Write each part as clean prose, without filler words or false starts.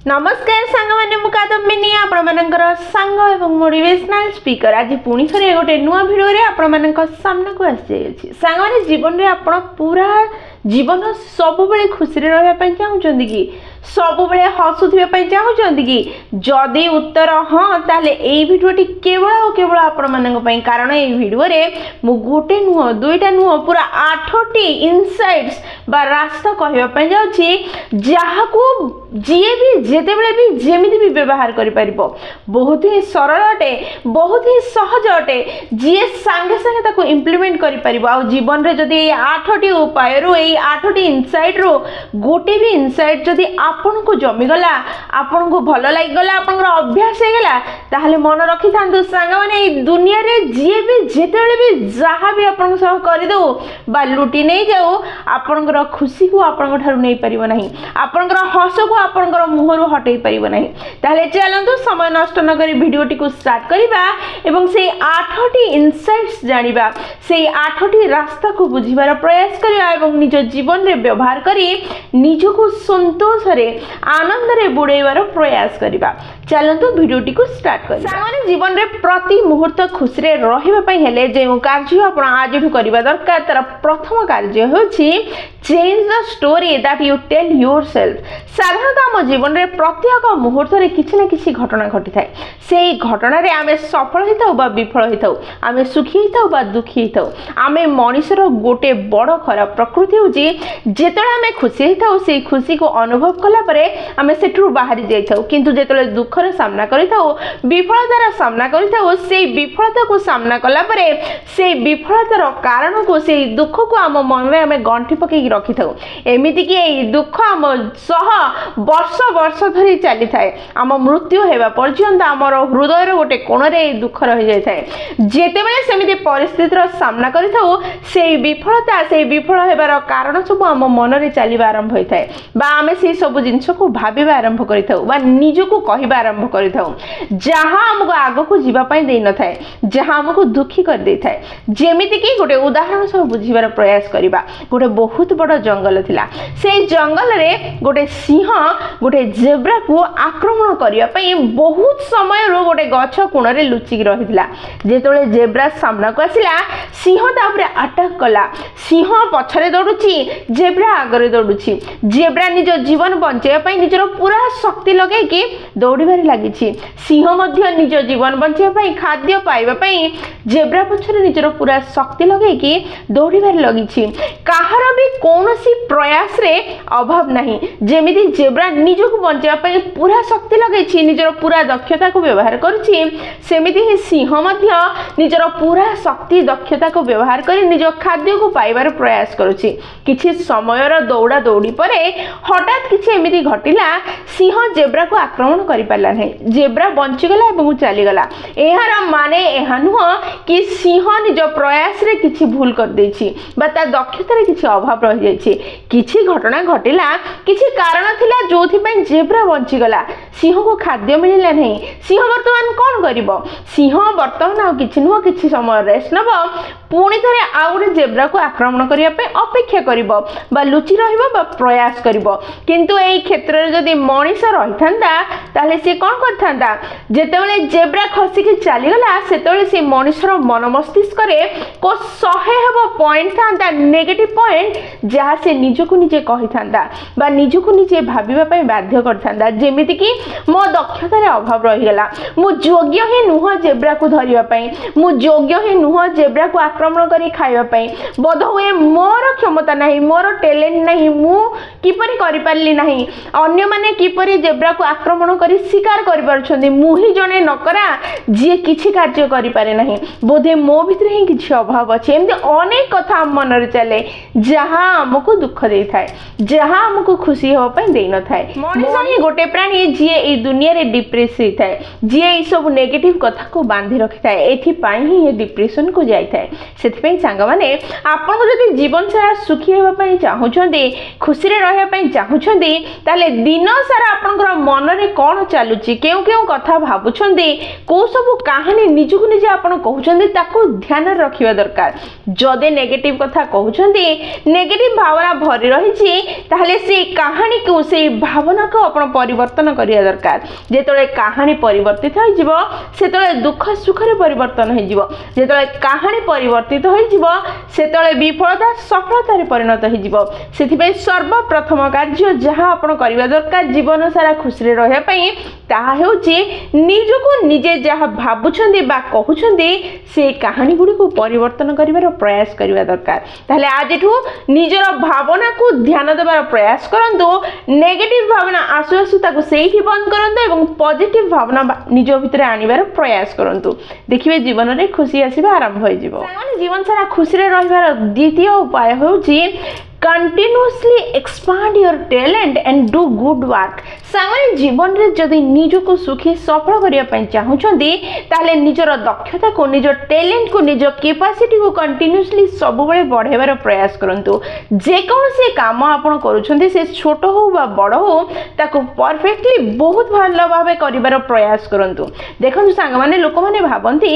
नमस्कार सांग मैंने मुकादमिनी आपणकर सांग एवं मोटिवेशनल स्पीकर आज पुणी थे गोटे नुआ भिडियो आपण सामना को आसी सांग मैंने जीवन में आप पूरा जीवन सब बेले खुशी रही चाहते कि सब बेले हसुवा चाहते कि जदि उत्तर हाँ ताले यही भिडियोटी केवल और केवल आपण कारण ये भिडियो मु गोटे नुह दुईटा नुह पूरा 8टी इनसाइट्स बा रास्ता कहवाई जाऊँगी जहाँ को जी भी जिते बड़े भी जमी भी व्यवहार कर बहुत ही सरल अटे बहुत ही सहज अटे जी सांगे सांगे ताको इम्प्लीमेंट कर जीवन में जदि 8टी उपाय रू 8टी इनसाइट रू गोटे भी इनसाइट जदि आपन को जमीगला आपन को भल लगिगला आपन अभ्यास होगला ताहले मन रखी था सांग मैंने दुनिया रे जी भी जिते भी जहाँ भी आपन सह करदे बा लुटी नहीं जाऊ आपन खुशी को आपन नहीं पारिबो नहीं आपन हस को आपन मुहरु हटई पारिबो नहीं ताहले चलंतु समय नष्ट न करी भिडियोटी को स्टार्ट करिबा एवं से 8टी इनसाइट्स जानिबा से 8टी रास्ता को बुझिबार प्रयास करिया एवं निज जीवन रे व्यवहार करी निजको संतोष रे आनंद रे बुड़ेबार प्रयास करिबा चलंतु भिडियोटी को स्टार्ट करिबा सामान्य जीवन रे प्रति मुहूर्त खुशी रे रहिबा पई हेले जे कार्य आपण आजठु करिबा दरकार तर प्रथम कार्य होछि change the story that you tell yourself साधारणतः आम जीवन में प्रत्येक मुहूर्त में किसी न किसी घटना घटी थाए से घटना रे आमे सफल होता बा विफल होता आमे सुखी होता बा दुखी होता आमे मनुष्यर गोटे बड़ खराब प्रकृति होची जेतले आमे खुशी होता से खुशी को अनुभव कला परे आमे सेठू बाहरी जाइथाउ किंतु जेतले दुखर सामना करिथाउ विफलतार सामना करिथाउ से विफलता को सामना कला परे से विफलतार कारण को से दुख को आम मन में आमे गंठी पकई रखी था एमती कि दुख आम सह वर्ष वर्ष धरी चली थाए आम मृत्यु होगा पर्यंत आमर हृदय गोटे कोण रे दुख रही जाए जिते बड़े सेमती परिस्थितिर सामना करिथाउ से विफलता से विफल होबार कारण सब आम मन में चलवा आरंभ होता है बा आमे से सब जिनस को भाविबा आरंभ करिथाउ बा निजको कहबा आरंभ करिथाउ जहाँ आमको आगको जीवापाई देई न थाए जहाँ आमको दुखी कर दे थाए जेमिति कि गोटे उदाहरण सब बुझिबार प्रयास करिबा गोटे बहुत बड़ जंगल थिला से जंगल रे गोटे सिंह गोटे जेब्रा को आक्रमण करिया पई बहुत समय रो गोटे गछ कोण रे लुचिक रहितला जेतोले जेब्रा सामना को आसिला सिंह तापरे अटैक कला सिंह पछरे दौड़ुची जेब्रा आगरे दौड़ुची जेब्रा निज जीवन बंचाइया पई निजर पूरा शक्ति लगे कि दौड़िबारे लागिछि सिंह मध्य निज जीवन बंचाइया पई खाद्य पाइबा पई जेब्रा पछरे निजर पूरा शक्ति लगे कि दौड़िबारे लगिछि काहर भी कौनसी प्रयास रे अभाव नहीं जेमिति जेब्रा निजको बंचाइया पई पूरा शक्ति लगेछि निजर पूरा दक्षता को व्यवहार करुछि सेमिति ही सिंह मध्य निजर पूरा शक्ति दक्षता को व्यवहार करी निज खाद्य को पाइबार प्रयास करुछि किछि समयर दौड़ा दौड़ी परे हठात किछि एमिति घटिला सिंह जेब्रा को आक्रमण करि पाला नहीं जेब्रा बंचीगला एवं चलीगला एहार माने एहा नुह कि सिंह निज प्रयास रे किछि भूल कर दैछि बा ता दक्षता रे किछि अभाव रहि जाइछि किछि घटना घटिला किछि कारण थिला जोथि पई जेब्रा बंचीगला सिंह को खाद्य मिलिला नहीं सिंह वर्तमान कौन करिवो सिंह वर्तमान आ किछि नुह किछि समय रेस्ट नबो पुणी थे आउ गोटे जेब्रा को आक्रमण करने अपेक्षा कर लुचि रहा प्रयास कर किंतु यही क्षेत्र में जदि मनीष रही था सी कौन करता जितेबाला जेब्रा खसिकी चलीगला से सी मनीषर मन मस्तिष्क को 100 पॉइंट था नेगेटिव पॉइंट जहाँ से निजको निजे कही था निजको निजे भाविबा बाध्य करता जेमिति कि मो दक्षतार अभाव रहीगला मु योग्य ही नुह जेब्रा को धरिबा मु योग्य ही नुह जेब्रा को आक्रमण करी खाइबा पई बोध हुए मोर क्षमता नहीं मोर टैलेंट नहीं मु किपरि करि पारली नहीं अन्य माने किपरि जेब्रा को आक्रमण करी शिकार करि पारछन्ती मु ही जने नकरा जे किछि कार्य करि पारे नहीं बोधे मो भितर ही किछि अभाव अछि एमते अनेक कथा मन रे चले जहां हमको दुख देई थाए जहां हमको खुशी हो पई देई न थाए मनुष्य ही गोटे प्राणी जे ए दुनिया रे डिप्रेस होई थाए जे ए सब नेगेटिव कथा को बांधी रखि थाए एथि पई ही ये डिप्रेशन को जाई थाए ସେଥିପାଇଁ ସାଙ୍ଗମାନେ ଆପଣଙ୍କୁ ଯଦି ଜୀବନ ସାରା ସୁଖୀ ହେବା ପାଇଁ ଚାହୁଁଛନ୍ତି, ଖୁସିରେ ରହିବା ପାଇଁ ଚାହୁଁଛନ୍ତି, ତାହେଲେ ଦିନ ସାରା ଆପଣଙ୍କର ମନରେ କ'ଣ ଚାଲୁଛି, କେଉଁ କେଉଁ କଥା ଭାବୁଛନ୍ତି, କେଉଁ ସବୁ କାହାଣୀ ନିଜକୁ ନିଜେ ଆପଣ କହୁଛନ୍ତି ତାକୁ ଧ୍ୟାନରେ ରଖିବା ଦରକାର। ଯଦି ନେଗେଟିଭ କଥା କହୁଛନ୍ତି, ନେଗେଟିଭ ଭାବନା ଭରି ରହିଛି, ତାହେଲେ ସେଇ କାହାଣୀକୁ ସେଇ ଭାବନାକୁ ଆପଣ ପରିବର୍ତ୍ତନ କରିବା ଦରକାର। ଯେତେବେଳେ କାହାଣୀ ପରିବର୍ତ୍ତିତ ହୋଇଯିବ ସେତେବେଳେ ଦୁଃଖ ସୁଖରେ ପରିବର୍ତ୍ତନ ହୋଇଯିବ। ଯେତେବେଳେ କାହାଣୀ ପରିବର୍ତ୍ତିତ ହୋଇଯିବ ସେତେବେଳେ ବିଫଳତା ସଫଳତାରେ ପରିଣତ ହୋଇଯିବ। ସେଥିପାଇଁ ସର୍ବପ୍ରଥମ କାର୍ଯ୍ୟ ଯାହା ଆପଣ କରିବା ଦରକାର ଜୀବନ ସାରା ଖୁସିରେ ରହିବା ପାଇଁ ତାହା ହେଉଛି ନିଜକୁ ନିଜେ ଯାହା ଭାବୁଛନ୍ତି ବା କହୁଛନ୍ତି ସେଇ କାହାଣୀ ଗୁଡ଼ିକୁ ପରିବର୍ତ୍ତନ କରିବାର ପ୍ରୟାସ କରିବା ଦରକାର। ତାହେଲେ ଆଜିଠୁ ନିଜର ଭାବନାକୁ ଧ୍ୟାନ ଦେବାର ପ୍ରୟାସ କରନ୍ତୁ। ନେଗେଟିଭ ଭାବନା ଆସୁ ଆସୁ ତାକୁ ସେଇଠି ବନ୍ଦ କରନ୍ତୁ ଏବଂ ପଜିଟିଭ ଭାବନା ନିଜ ଭିତରେ ଆଣିବାର ପ୍ରୟାସ କରନ୍ତୁ। ଦେଖିବେ ଜୀବନରେ ଖୁସି ଆସିବା ଆରମ୍ଭ ହୋଇଯିବ। ଜୀବନ ସାରା ଖୁସିରେ ରହିବାର ଦ୍ୱିତୀୟ ଉପାୟ ହେଉଛି continuously expand your talent and do good work। ସାଙ୍ଗମାନେ ଜୀବନରେ ଯଦି ନିଜକୁ ସୁଖୀ ସଫଳ କରିବା ପାଇଁ ଚାହୁଁଛନ୍ତି ତାହେଲେ ନିଜର ଦକ୍ଷତାକୁ, ନିଜ ଟ୍ୟାଲେଣ୍ଟକୁ, ନିଜ କେପାସିଟିକୁ କଣ୍ଟିନ୍ୟୁସଲି ସବୁବେଳେ ବଢ଼ାଇବାର ପ୍ରୟାସ କରନ୍ତୁ। ଯେକୌଣସି କାମ ଆପଣ କରୁଛନ୍ତି ସେ ଛୋଟ ହେଉ ବା ବଡ଼ ହେଉ ତାକୁ ପରଫେକ୍ଟଲି ବହୁତ ଭଲ ଭାବେ କରିବାର ପ୍ରୟାସ କରନ୍ତୁ। ଦେଖନ୍ତୁ ସାଙ୍ଗମାନେ ଲୋକମାନେ ଭାବନ୍ତି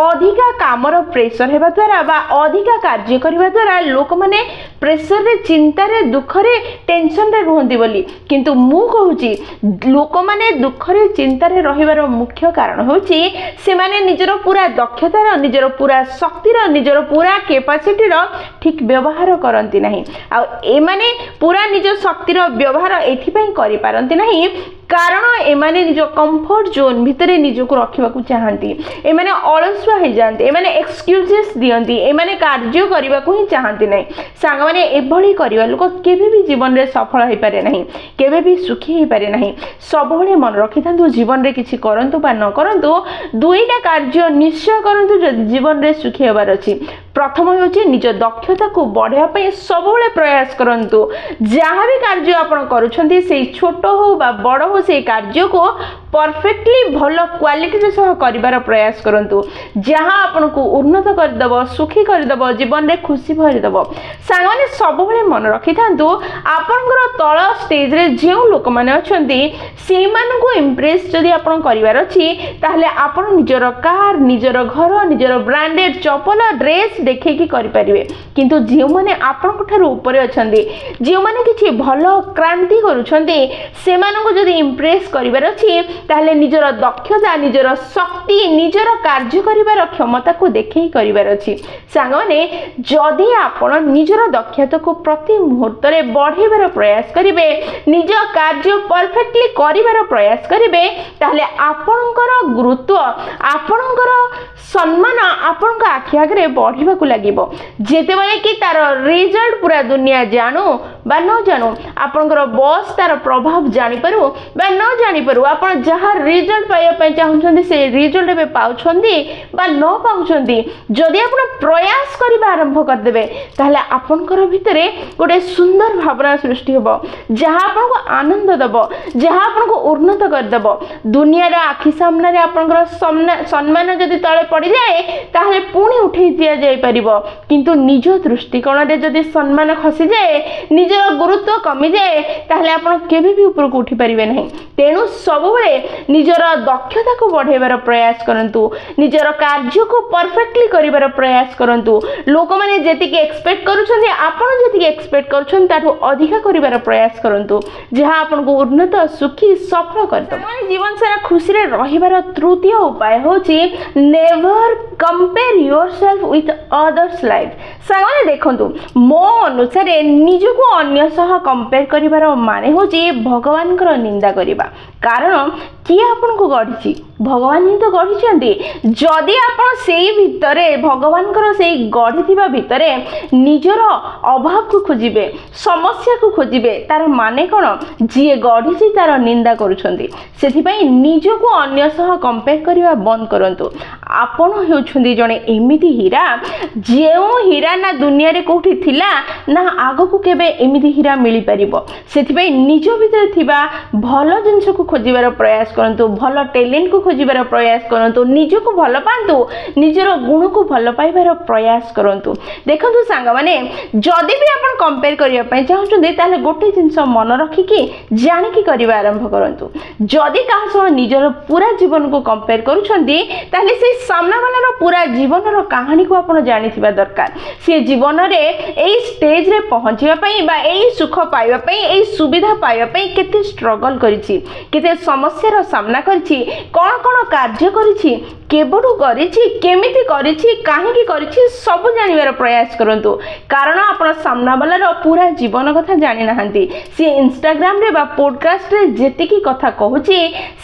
ଅଧିକା କାମର ପ୍ରେସର ହେବା ଦ୍ୱାରା ବା ଅଧିକା କାର୍ଯ୍ୟ କରିବା ଦ୍ୱାରା ଲୋକମାନେ ପ୍ରେସରରେ, ଚିନ୍ତାରେ, ଦୁଃଖରେ, ଟେନସନରେ ରୁହନ୍ତି ବୋଲି। କିନ୍ତୁ ମୁଁ କହୁଛି ଲୋକମାନେ ଦୁଃଖରେ, ଚିନ୍ତାରେ ରହିବାର ମୁଖ୍ୟ କାରଣ ହେଉଛି ସେମାନେ ନିଜର ପୁରା ଦକ୍ଷତାର, ନିଜର ପୁରା ଶକ୍ତିର, ନିଜର ପୁରା କେପାସିଟିର ଠିକ୍ ବ୍ୟବହାର କରନ୍ତି ନାହିଁ। ଆଉ ଏମାନେ ପୁରା ନିଜ ଶକ୍ତିର ବ୍ୟବହାର ଏଥିପାଇଁ କରିପାରନ୍ତି ନାହିଁ କାରଣ ଏମାନେ ନିଜ କମ୍ଫର୍ଟ ଜୋନ୍ ଭିତରେ ନିଜକୁ ରଖିବାକୁ ଚାହାନ୍ତି। ଏମାନେ ଅଳସୁଆ ହେଇଯାଆନ୍ତି, ଏମାନେ ଏକ୍ସକ୍ୟୁଜେସ୍ ଦିଅନ୍ତି, ଏମାନେ କାର୍ଯ୍ୟ କରିବାକୁ ହିଁ ଚାହାନ୍ତି ନାହିଁ। ସାଙ୍ଗମାନେ ଏଭଳି କରିବା ଲୋକ କେବେ ବି ଜୀବନରେ ସଫଳ ହୋଇପାରେ ନାହିଁ, କେବେ ବି ସୁଖୀ ହୋଇପାରେ ନାହିଁ। ସବୁବେଳେ ମନେ ରଖିଥାନ୍ତୁ ଜୀବନରେ କିଛି କରନ୍ତୁ ବା ନ କରନ୍ତୁ ଦୁଇଟା କାର୍ଯ୍ୟ ନିଶ୍ଚୟ କରନ୍ତୁ ଯଦି ଜୀବନରେ ସୁଖୀ ହେବାର ଅଛି। ପ୍ରଥମ ହେଉଛି ନିଜ ଦକ୍ଷତାକୁ ବଢ଼ାଇବା ପାଇଁ ସବୁବେଳେ ପ୍ରୟାସ କରନ୍ତୁ। ଯାହା ବି କାର୍ଯ୍ୟ ଆପଣ କରୁଛନ୍ତି ସେଇ ଛୋଟ ହେଉ ବା ବଡ଼ ହେଉ ସେଇ କାର୍ଯ୍ୟକୁ ପରଫେକ୍ଟଲି ଭଲ କ୍ୱାଲିଟିର ସହ କରିବାର ପ୍ରୟାସ କରନ୍ତୁ। ଯାହା ଆପଣଙ୍କୁ ଉନ୍ନତ କରିଦେବ, ସୁଖୀ କରିଦେବ, ଜୀବନରେ ଖୁସି ଭରିଦେବ। ସାଙ୍ଗମାନେ ସବୁବେଳେ ମନେ ରଖିଥାନ୍ତୁ ଆପଣଙ୍କର ତଳ ଷ୍ଟେଜରେ ଯେଉଁ ଲୋକମାନେ ଅଛନ୍ତି ସେଇମାନଙ୍କୁ ଇମ୍ପ୍ରେସ୍ ଯଦି ଆପଣ କରିବାର ଅଛି ତାହେଲେ ଆପଣ ନିଜର କାର୍, ନିଜର ଘର, ନିଜର ବ୍ରାଣ୍ଡେଡ୍ ଚପଲ, ଡ୍ରେସ୍ ଦେଖେଇକି କରିପାରିବେ। କିନ୍ତୁ ଯେଉଁମାନେ ଆପଣଙ୍କ ଠାରୁ ଉପରେ ଅଛନ୍ତି, ଯେଉଁମାନେ କିଛି ଭଲ କ୍ରାନ୍ତି କରୁଛନ୍ତି ସେମାନଙ୍କୁ ଯଦି ଇମ୍ପ୍ରେସ୍ କରିବାର ଅଛି ତାହେଲେ ନିଜର ଦକ୍ଷତା, ନିଜର ଶକ୍ତି, ନିଜର କାର୍ଯ୍ୟ କରିବାର କ୍ଷମତାକୁ ଦେଖେଇ କରିବାର ଅଛି। ସାଙ୍ଗମାନେ ଯଦି ଆପଣ ନିଜର ଦକ୍ଷତାକୁ ପ୍ରତି ମୁହୂର୍ତ୍ତରେ ବଢ଼େଇବାର ପ୍ରୟାସ କରିବେ, ନିଜ କାର୍ଯ୍ୟ ପରଫେକ୍ଟଲି କରିବାର ପ୍ରୟାସ କରିବେ ତାହେଲେ ଆପଣଙ୍କର ଗୁରୁତ୍ୱ, ଆପଣଙ୍କର ସମ୍ମାନ ଆପଣଙ୍କ ଆଖି ଆଗରେ ବଢ଼ିବାକୁ ଲାଗିବ। ଯେତେବେଳେ କି ତାର ରେଜଲ୍ଟ ପୁରା ଦୁନିଆ ଜାଣୁ ବା ନ ଜାଣୁ, ଆପଣଙ୍କର ବସ୍ ତାର ପ୍ରଭାବ ଜାଣିପାରୁ ବା ନ ଜାଣିପାରୁ, ଆପଣ ଯାହା ରେଜଲ୍ଟ ପାଇବା ପାଇଁ ଚାହୁଁଛନ୍ତି ସେ ରେଜଲ୍ଟ ଏବେ ପାଉଛନ୍ତି ବା ନ ପାଉଛନ୍ତି, ଯଦି ଆପଣ ପ୍ରୟାସ କରିବା ଆରମ୍ଭ କରିଦେବେ ତାହେଲେ ଆପଣଙ୍କର ଭିତରେ ଗୋଟେ ସୁନ୍ଦର ଭାବନା ସୃଷ୍ଟି ହେବ ଯାହା ଆପଣଙ୍କୁ ଆନନ୍ଦ ଦେବ, ଯାହା ଆପଣଙ୍କୁ ଉନ୍ନତ କରିଦେବ। ଦୁନିଆର ଆଖି ସାମ୍ନାରେ ଆପଣଙ୍କର ସମ୍ମାନ ଯଦି ତଳେ ପଡ଼ିଯାଏ ତାହେଲେ ପୁଣି ଉଠେଇ ଦିଆଯାଇପାରିବ। କିନ୍ତୁ ନିଜ ଦୃଷ୍ଟିକୋଣରେ ଯଦି ସମ୍ମାନ ଖସିଯାଏ, ନିଜର ଗୁରୁତ୍ୱ କମିଯାଏ ତାହେଲେ ଆପଣ କେବେ ବି ଉପରକୁ ଉଠିପାରିବେ ନାହିଁ। ତେଣୁ ସବୁବେଳେ ନିଜର ଦକ୍ଷତାକୁ ବଢ଼ାଇବାର ପ୍ରୟାସ କରନ୍ତୁ, ନିଜର କାର୍ଯ୍ୟକୁ ପରଫେକ୍ଟଲି କରିବାର ପ୍ରୟାସ କରନ୍ତୁ। ଲୋକମାନେ ଯେତିକି ଏକ୍ସପେକ୍ଟ କରୁଛନ୍ତି, ଆପଣ ଯେତିକି ଏକ୍ସପେକ୍ଟ କରୁଛନ୍ତି ତାଠୁ ଅଧିକା କରିବାର ପ୍ରୟାସ କରନ୍ତୁ, ଯାହା ଆପଣଙ୍କୁ ଉନ୍ନତ, ସୁଖୀ, ସଫଳ କରିଦେବ। ଜୀବନ ସାରା ଖୁସିରେ ରହିବାର ତୃତୀୟ ଉପାୟ ହେଉଛି never compare yourself with others life. ସାଙ୍ଗମାନେ ଦେଖନ୍ତୁ, ମୋ ଅନୁସାରେ ନିଜକୁ ଅନ୍ୟ ସହ କମ୍ପେୟାର କରିବାର ମାନେ ହେଉଛି ଭଗବାନଙ୍କର ନିନ୍ଦା କରିବା। କାରଣ କିଏ ଆପଣଙ୍କୁ ଗଢ଼ିଛି? ଭଗବାନ ହିଁ ତ ଗଢ଼ିଛନ୍ତି। ଯଦି ଆପଣ ସେଇ ଭିତରେ ଭଗବାନଙ୍କର ସେଇ ଗଢ଼ିଥିବା ଭିତରେ ନିଜର ଅଭାବକୁ ଖୋଜିବେ, ସମସ୍ୟାକୁ ଖୋଜିବେ, ତାର ମାନେ କ'ଣ? ଯିଏ ଗଢ଼ିଛି ତାର ନିନ୍ଦା କରୁଛନ୍ତି। ସେଥିପାଇଁ निजको अन्य सह कंपेयर करवा बंद करंतु। आपण हेउछुंदी जणे एमिति हीरा जेउ हीरा ना दुनिया रे कोठी थिला ना आगो को केबे एमिति हीरा मिली परिबो। सेथिबे निज भितर थिबा भलो जिंस को खोजिबार प्रयास करंतु, भलो टैलेंट को खोजिबार प्रयास करंतु, निजको भलो पांतु, निजर गुण को भलो पाइबार प्रयास करंतु। देखंतु सांग माने जदी भी आपण कंपेयर करिया पय चाहुछुंदी ताले गोटे जिंस मन रखी कि जानि कि करबा आरंभ करंतु। जदी काहा सह निजर पूरा जीवन को कंपेयर करूछंदी ताले से सामना वाला पूरा जीवन रो कहानी को आपण जानिथिबा दरकार। से जीवन रे एई स्टेज रे पहुंचिबा पई बा एई सुख पाइबा पई एई सुविधा पाइबा पई केते स्ट्रगल करिछि, केते समस्या रो सामना करिछि, कोन कोन कार्य करिछि, केबडू करिछि, केमिति करिछि, काहेकि करिछि सब जानिबार प्रयास करंतु। कारण आपण सामना वाला रो पूरा जीवन कथा जानि नाहंती। से इंस्टाग्राम रे बा पॉडकास्ट रे जेतिकी कथा कहूछि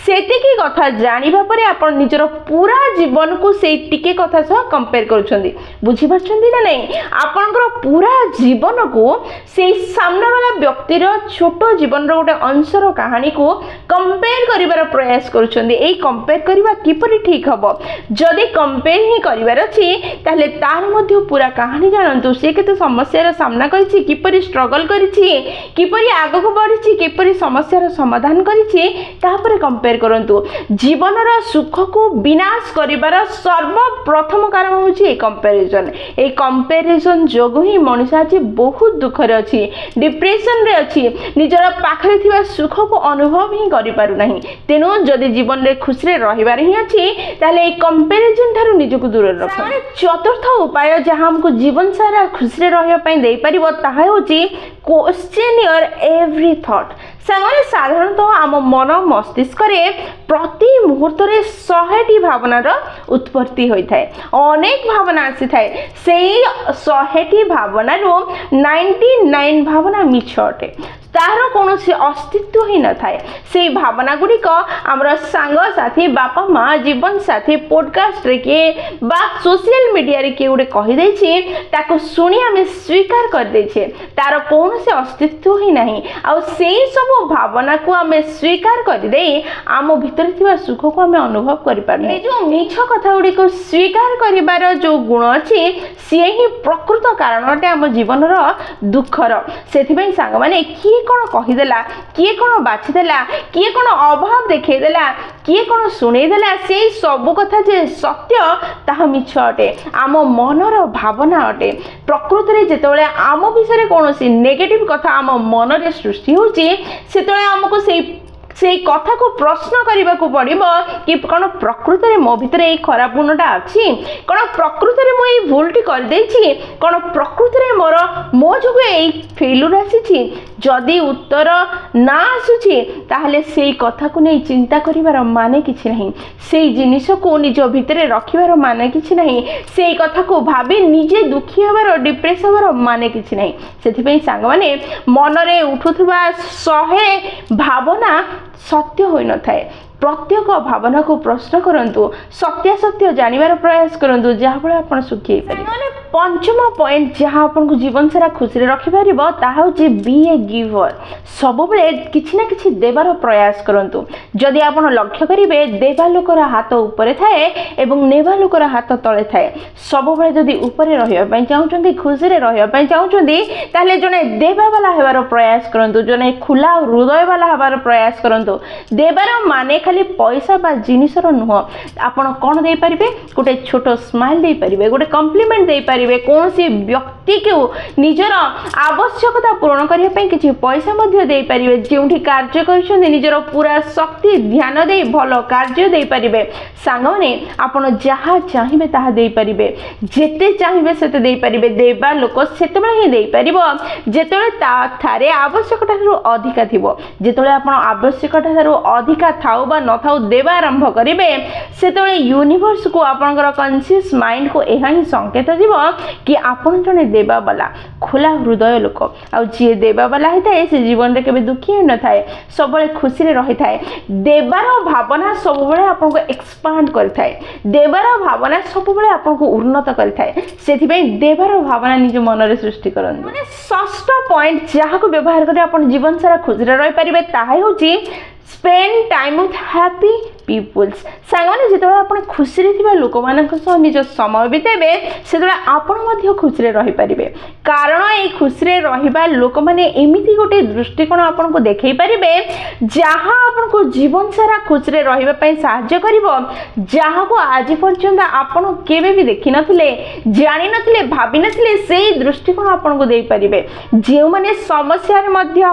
सेतिकी कथा जानिबा परे आपण निजर पूरा जीवन को से टिके कथा सह कंपेयर करूछंदी। बुझि पाछंदी ना नहीं? आपनकर पूरा जीवन को से सामना वाला व्यक्ति रो छोटो जीवन रो गोटे अंश रो कहानी को कंपेयर करिवार प्रयास करूछंदी। एई कंपेयर करिवा किपरि ठीक हबो? जदि कंपेयर ही करिवार अछि ताले तार मध्ये पूरा कहानी जानंतु। से केते समस्या रो सामना करिछि, किपरि स्ट्रगल करिछि, किपरि आगो को बढ़िछि, किपरि समस्या रो समाधान करिछि, तापर कंपेयर करंतु। जीवन रो सुख को विनाश करिवार सर्वप्रथम कारण होछि ए कंपैरिजन। ए कंपैरिजन जोगु ही मनुष्य आज बहुत दुख रे अछि, डिप्रेशन रे अछि, निजर पाखरे थिबा सुख को अनुभव ही करि पारु नाही। तेनु जदि जीवन रे खुशी रे रहिबार ही अछि ताले ए कंपैरिजन थारु निजको दूर रख। चतुर्थ उपाय जहां हमको जीवन सारा खुशी रे रहिबा पई देई परिबो ताहा होछि क्वेश्चन योर एवरी थॉट। सांगने साधारणतः आम मन मस्तिष्क रे प्रति मुहूर्त रे 100टी भावनार उत्पत्ति होता है। अनेक भावना आसी थाए, सेई 100टी भावनारू 99 भावना मिछ अटे, तार कौन से अस्तित्व ही न थाए। से भावना गुड़िक आमर सांग साथी, बापा माँ, जीवन साथी, पॉडकास्ट रे के बा सोशल मीडिया रे के गुडे कहि दैछि ताको सुनी आमे स्वीकार कर दैछे, तार कौन से अस्तित्व ही नहीं। आ सेई सब भावना को आमे स्वीकार कर दे आम भीतर थिबा सुख को आमे अनुभव करि पारने। जो मिछ कथा गुड़िक स्वीकार करिबार जो गुण अछि से ही प्रकृत कारण अटे आम जीवन रो दुखर। सेथिबई सांग माने किए कौन कहीदेला, किए कौन बाछीदेला, किए कौन अभाव देखईदेला, किए कौन शुणेदेला, से सब कथा जे सत्य ताहा मिछ अटे, आम मनर भावना अटे। प्रकृत रे जेतेबेले आम विषय कौन सी नेगेटिव कथा आम मन रे सृष्टि होची सेतेबेले आमको से कथा को प्रश्न करने को पड़ो कि कौन प्रकृत में मो भीतर ये खराब गुणटा अच्छी, कौन प्रकृत में मुझे भूलटी कर देछि, कौन प्रकृत में मोर मो जो फेलुर आसी। जदि उत्तर ना आसुची ताहले से कथा को नहीं चिंता करिवार माने किछि नहीं, से जिनिस को निज भितर रखिवार माने किछि नहीं, से कथा को भाबी निजे दुखी हबार डिप्रेस हबार माने किछि नहीं। सेथिपई सांग माने मन रे उठुथबा 100 भावना सत्य होई न थाए। प्रत्येक भावना को प्रश्न करंतु, सत्यासत्य जानिबार प्रयास करंतु, जहाँ फल आप सुखी हो पारे। पंचम पॉइंट जहाँ आपन को जीवन सारा खुशी रखि पारिबो ताहा होची बी ए गिवर। सब बेले किछि ना किछि देबार प्रयास करंतु। जदि आपन लक्ष्य करिवे देबा लोकर हाथ ऊपर थाए एवं नेबा लोकर हाथ तळे थाए। सब बेले जदि ऊपर रहिबा पई चाहुचंदी, खुशी रे रहिबा पई चाहुचंदी, ताले जने देबा वाला हेबार प्रयास करंतु, जने खुला हृदय वाला हेबार प्रयास करंतु। देबार माने खाली पैसा बा जिनिसर नुह। आपन कोन देई परिबे? गोटे छोटो स्माइल देई परिबे, गोटे कॉम्प्लीमेंट देई परिबे, कौन सी व्यक्ति को निजर आवश्यकता पूर्ण करने पे किसी पैसा मध्य दे परिबे। जोंठी कार्य करछन्ते निजर पूरा शक्ति ध्यान दे भल कार्य दे परिबे। सांगने आपण जहाँ चाहिए ताहा दे परिबे, जेते चाहिए सेते दे परिबे। देबा लोक सेतेबेले ही दे परिबो जेतेबेले ता थारे आवश्यकता रो अधिका थिबो। जेतेबेले आपण आवश्यकता रो अधिका थाउ बा न थाउ देबा आरंभ करिवे सेतेबेले यूनिवर्स को आपनकर कॉन्शियस माइंड को एहा ही संकेत दिबो कि आपण जने देबा वाला खुला हृदय लोक। आ जे देबा वाला हिताए से जीवन रे केबे दुखी न थाए, सब बळे खुशी रे रहि थाए। देबार भावना सब बळे आपन को एक्सपांड करि थाए, देबार भावना सब बळे आपन को उन्नत करि थाए। सेथि पई देबार भावना निज मन रे सृष्टि करन। माने षष्ठ पॉइंट जहा को व्यवहार करे आपन जीवन सारा खुशी रे रहि परिबे ताहा होची spend time with happy peoples सांगने जिते आप खुशी लोक मान निज समय बितेबे से आपण खुशी रही पारे कारण ये खुशी रहा लोक मैंने एमती गोटे दृष्टिकोण आपन को देखई पारे जहाँ आपन को जीवन सारा खुशी रही साहाय्य कर जहाँ को आज पर्यंत आपन केवे भी देखी नथिले जानि नथिले भाभी नथिले से दृष्टिकोण आपन को दे पारे जो मैंने समस्या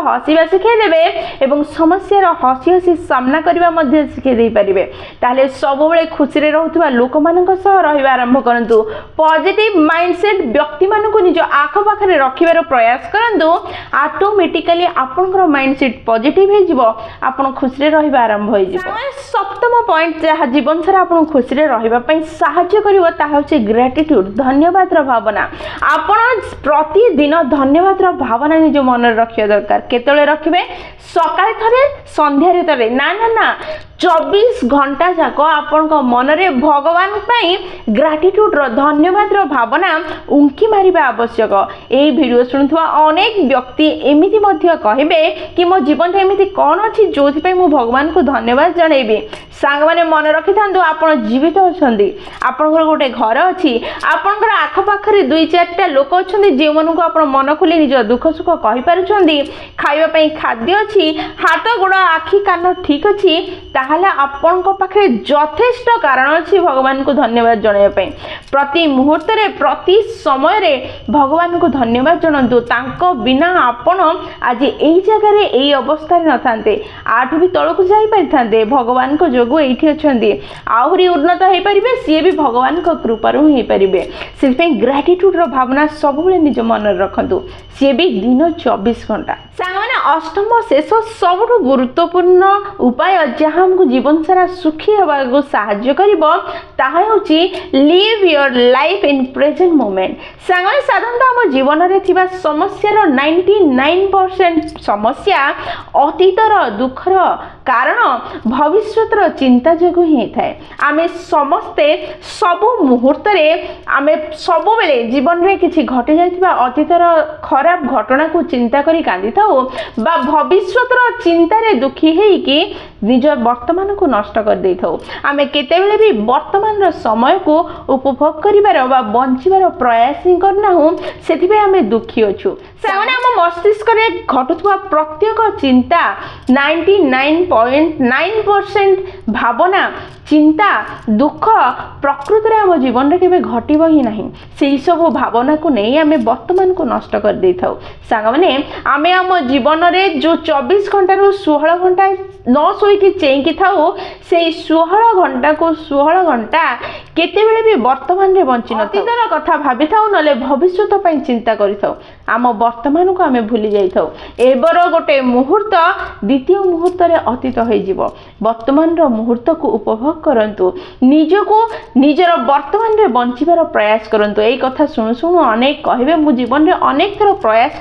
हसीबा शिखाई देबे एवं समस्या हसी हसी सामना करने शिखाई दे पारे ताले सब बेले खुशी रहउथबा लोक मानक सह रहिबा आरंभ करंतु पॉजिटिव माइंडसेट व्यक्ति मान को निज आख पाखरे रखिबार प्रयास करंतु ऑटोमेटिकली आपनकर माइंडसेट पॉजिटिव हे जिवो आपन खुशी रहिबा आरंभ होई जिवो सप्तम पॉइंट जहा जीवन सारा आपन खुशी रहिबा पई सहाय्य करिवो ता होचे ग्रेटिट्यूड धन्यवाद र भावना आपन प्रतिदिन धन्यवाद र भावना निज मन रखिया दरकार केतले रखिबे सकाळे थरे संध्या रे थरे ना ना ना 24 घंटा जाक आपण मनरे भगवान पाई ग्रेटिट्यूड रो धन्यवाद रो भावना उंकी मारिबा आवश्यक एई वीडियो सुनुथवा अनेक व्यक्ति एमिति मध्य कहिबे कि मो जीवन रे एमिति कोन अछि जोथि पई मु भगवान को धन्यवाद जणैबी सांग माने मन रखि थांदो आपण जीवित अछंदी आपण गोटे घर अछि आपण आख पाखरे 2-4टा लोक अछंदी जे मन को आपण मन खुली निज दुख सुख कहि पारुछंदी खाइबा पई खाद्य अछि हाथ गोड़ आखि कान ठीक अछि ताहले आपण को पाखरे यथेष्ट कारण अछि भगवान को धन्यवाद जणाय पई प्रति मुहूर्त रे प्रति समय रे भगवान को धन्यवाद जणंतु तांको बिना आपण आज एई जगह रे एई अवस्था रे नथांते आठ भी तळको जाई परिथांते भगवान को जोगु एठी अछंदी आहुरी उन्नत हेई परिबे सी भी भगवान को कृपा रु हेई परिबे सिर्फ ग्रेटिट्यूड रो भावना सब बेले निज मन रखंतु सी भी दिन 24 घंटा सांगने अष्टम शेष सबुठु गुरुत्वपूर्ण उपाय जहाँ हमको जीवन सारा सुखी हवा को साहाय्य करिवो ताहा होची live your life in present moment सांगने साधारणतः हम जीवन रे थिबा समस्या रो 99% समस्या अतीतर दुखर कारण भविष्यतर चिंता जगु ही थाए आमे समस्ते सब मुहूर्त रे आमे सब बेले जीवन रे किछि घटि जाइतिबा अतीतर खराब घटना को चिंता करी कांदी थाओ बा भविष्यतर चिंता रे दुखी हेई कि निज वर्तमान को नष्ट कर दे थाओ आमे केते बेले भी वर्तमान रो समय को उपभोग करिबार बा बंचिबार प्रयास ही करना हो सेति बे आमे दुखी अछु सामने हम मस्तिष्क रे घटुवा प्रत्येक चिंता 99.9% भावना चिंता दुख प्रकृति रे हम जीवन रे केबे घटिबो ही नहीं सेही सब भावना को नहीं आमे वर्तमान को नष्ट कर दे थाओ सांग माने आमे हम जीवन रे जो 24 घंटा रो 16 घंटा न सोई कि चेई कि थाओ सेही 16 घंटा को 16 घंटा केते बेले भी वर्तमान रे बंची न अतीतर कथा भाबी थाओ नले भविष्यत पई चिंता करि थाओ आम वर्तमान को आमे भूली जाई थाओ एबर गोटे मुहूर्त द्वितीय मुहूर्त रे अतीत होई जिवो वर्तमान रो मुहूर्त को उपभोग करंतु निजको निजर वर्तमान रे बंचिबार प्रयास करंतु एई कथा सुनु सुनु अनेक कहबे मु जीवन रे अनेक थर प्रयास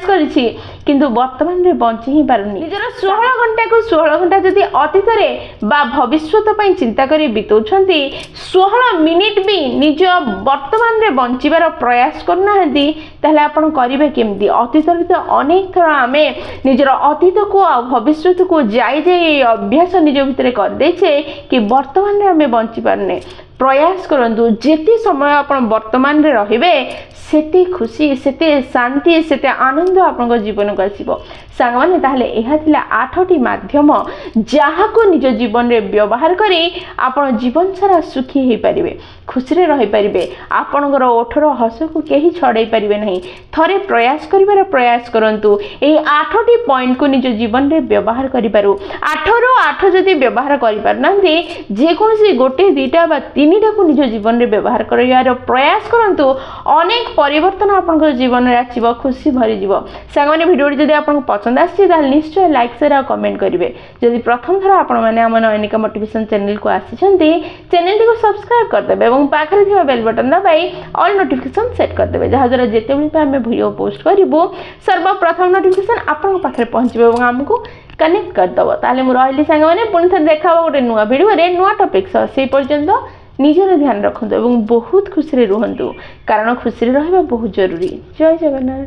करिछि किंतु वर्तमान रे बंची ही पारुनी निजर 16 घंटा को 16 घंटा जदी अतीत रे बा भविष्यत पई चिंता करी बितौछंती 16 मिनिट भी निज वर्तमान रे बंचिबार प्रयास करना हदी ताले आपण करिवे केमदी अतीत रे तो अनेक थर आमे निजर अतीत को आ भविष्यत को जाई जाई अभ्यास निज भितरे कर देछे कि वर्तमान रे आमे बंची पारने प्रयास करंतु जेती समय आपण वर्तमान रे रहिबे सेते खुशी सेते शांति सेते आनंद आपन जीवन को आसीबो सांग माने ताहले एहा थिला 8टी माध्यम जहा को निज जीवन रे व्यवहार करी आपन जीवन सारा सुखी हे परिबे खुशी रे रहि परिबे आपनकर ओठर हस को केही छड़ाई परिबे नहीं थरे प्रयास करिबार प्रयास करंतु ए 8टी पॉइंट को निज जीवन रे व्यवहार करि पारु 8 रो 8 जदी व्यवहार करि पारनांती जे कोनसी गोटे दुईटा बा तीनटा को निज जीवन रे व्यवहार करियार प्रयास करंतु अनेक परिवर्तन आपन जीवन रे आछिबो खुशी भरि जिवो सांग माने वीडियो जदी आपन पसंद आछि ताल निश्चय लाइक शेयर और कमेंट करिवे जदी प्रथम थरा आपन माने हमन अनिका मोटिवेशन चैनल को आछिछंती चैनल को सब्सक्राइब कर देबे एवं पाखरे थिबा बेल बटन दबाई ऑल नोटिफिकेशन सेट कर देबे जहा जरा जेते भी हम वीडियो पोस्ट करिवो सर्वप्रथम नोटिफिकेशन आपन पाखरे पहुंचबे एवं हमको कनेक्ट कर दबो ताले मु रहली संग माने पुन थर देखाबो गोटे नुवा वीडियो रे नुवा टॉपिक से पर्यंत निजर ध्यान रखंतु एवं बहुत खुशी रे रहंतु कारण खुशी रे रहबा बहुत जरूरी जय जगन्नाथ।